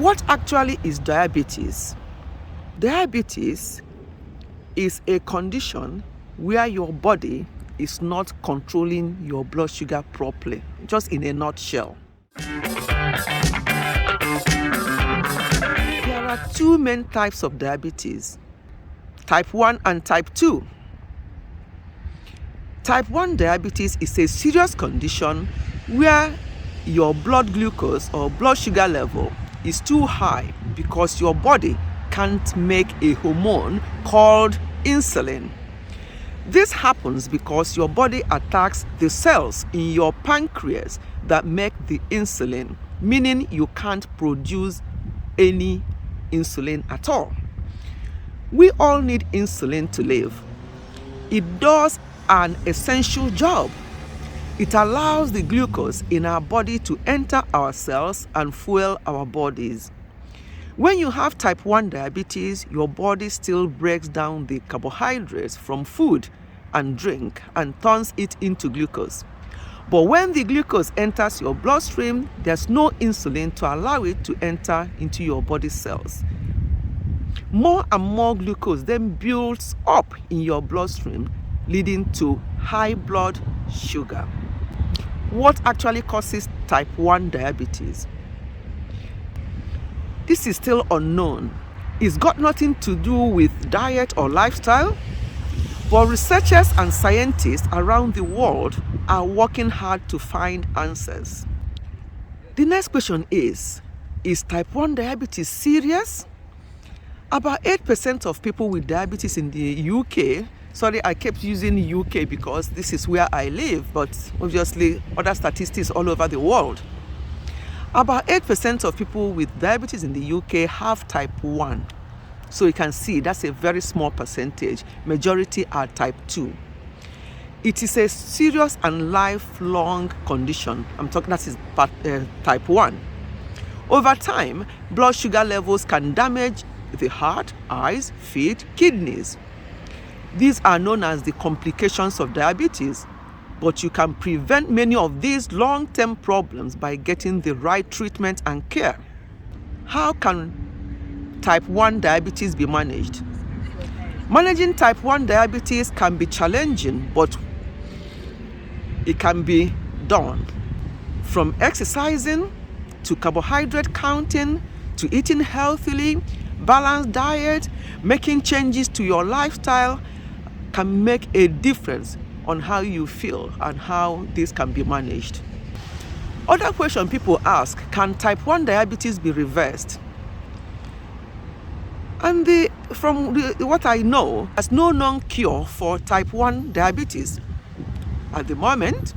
What actually is diabetes? Diabetes is a condition where your body is not controlling your blood sugar properly, just in a nutshell. There are two main types of diabetes, type 1 and type 2. Type 1 diabetes is a serious condition where your blood glucose or blood sugar level is too high because your body can't make a hormone called insulin. This happens because your body attacks the cells in your pancreas that make the insulin, meaning you can't produce any insulin at all. We all need insulin to live. It does an essential job. It allows the glucose in our body to enter our cells and fuel our bodies. When you have type 1 diabetes, your body still breaks down the carbohydrates from food and drink and turns it into glucose. But when the glucose enters your bloodstream, there's no insulin to allow it to enter into your body cells. More and more glucose then builds up in your bloodstream, leading to high blood sugar. What actually causes type 1 diabetes? This is still unknown. It's got nothing to do with diet or lifestyle, but researchers and scientists around the world are working hard to find answers. The next question is type 1 diabetes serious? About 8% of people with diabetes in the UK, sorry, I kept using UK because this is where I live, but obviously other statistics all over the world. About 8% of people with diabetes in the UK have type 1. So you can see that's a very small percentage. Majority are type 2. It is a serious and lifelong condition. That is type 1. Over time, blood sugar levels can damage the heart, eyes, feet, kidneys. These are known as the complications of diabetes, but you can prevent many of these long-term problems by getting the right treatment and care. How can type 1 diabetes be managed? Managing type 1 diabetes can be challenging, but it can be done. From exercising to carbohydrate counting to eating healthily, balanced diet, making changes to your lifestyle can make a difference on how you feel and how this can be managed. Other question people ask, can type 1 diabetes be reversed? And what I know, there's no known cure for type 1 diabetes at the moment,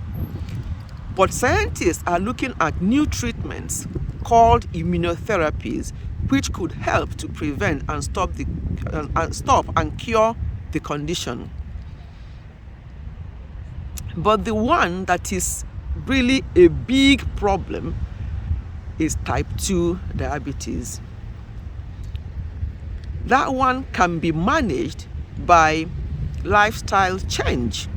but scientists are looking at new treatments called immunotherapies, which could help to prevent and stop and cure the condition. But the one that is really a big problem is type 2 diabetes. That one can be managed by lifestyle change.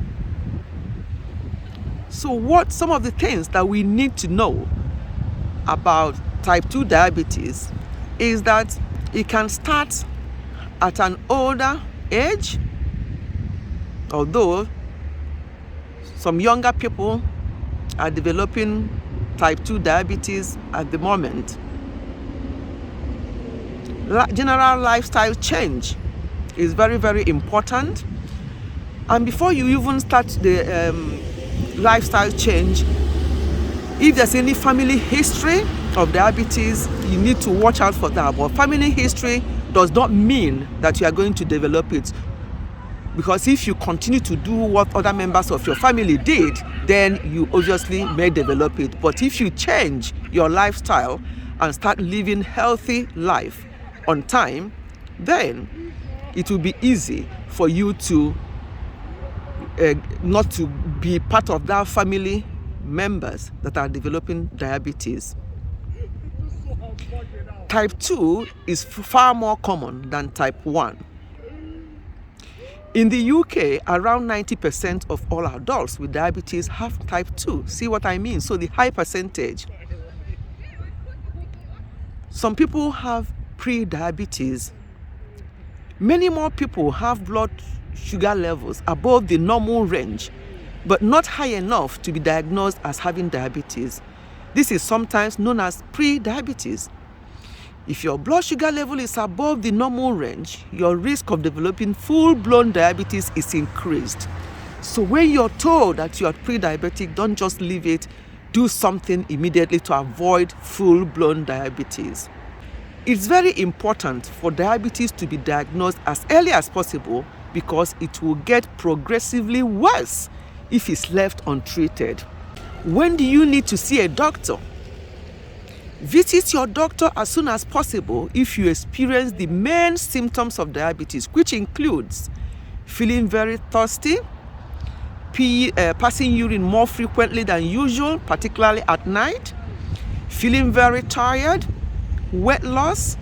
So what some of the things that we need to know about type 2 diabetes is that it can start at an older age, although some younger people are developing type 2 diabetes at the moment. General lifestyle change is very, very important. And before you even start the lifestyle change, if there's any family history of diabetes, you need to watch out for that. But family history does not mean that you are going to develop it. Because if you continue to do what other members of your family did, then you obviously may develop it. But if you change your lifestyle and start living healthy life on time, then it will be easy for you to not to be part of that family members that are developing diabetes. Type 2 is far more common than type 1. In the UK, around 90% of all adults with diabetes have type 2. See what I mean? So the high percentage. Some people have pre-diabetes. Many more people have blood sugar levels above the normal range, but not high enough to be diagnosed as having diabetes. This is sometimes known as pre-diabetes. If your blood sugar level is above the normal range, your risk of developing full-blown diabetes is increased. So when you're told that you are pre-diabetic, don't just leave it. Do something immediately to avoid full-blown diabetes. It's very important for diabetes to be diagnosed as early as possible because it will get progressively worse if it's left untreated. When do you need to see a doctor? Visit your doctor as soon as possible if you experience the main symptoms of diabetes, which includes feeling very thirsty, passing urine more frequently than usual, particularly at night, feeling very tired, weight loss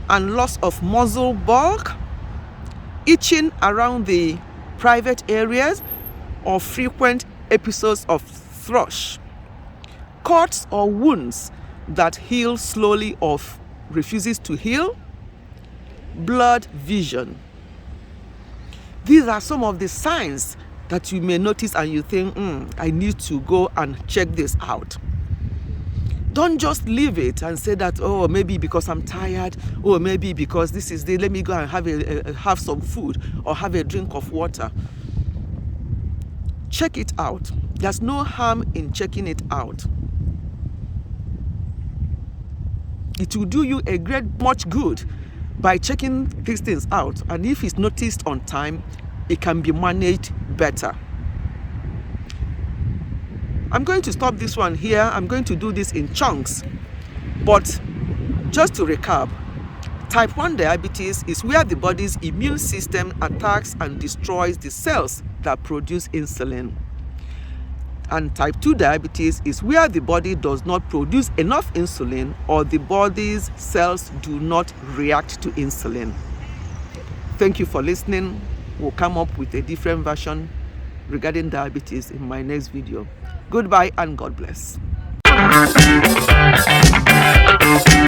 and loss of muscle bulk, itching around the private areas, or frequent episodes of thrush, cuts or wounds that heal slowly or refuses to heal, blurred vision. These are some of the signs that you may notice and you think, I need to go and check this out. Don't just leave it and say that, oh, maybe because I'm tired, or maybe because this is let me go and have some food or have a drink of water. Check it out. There's no harm in checking it out. It will do you much good by checking these things out. And if it's noticed on time, it can be managed better. I'm going to stop this one here. I'm going to do this in chunks. But just to recap, type 1 diabetes is where the body's immune system attacks and destroys the cells that produce insulin. And type 2 diabetes is where the body does not produce enough insulin or the body's cells do not react to insulin. Thank you for listening. We'll come up with a different version regarding diabetes in my next video. Goodbye and God bless.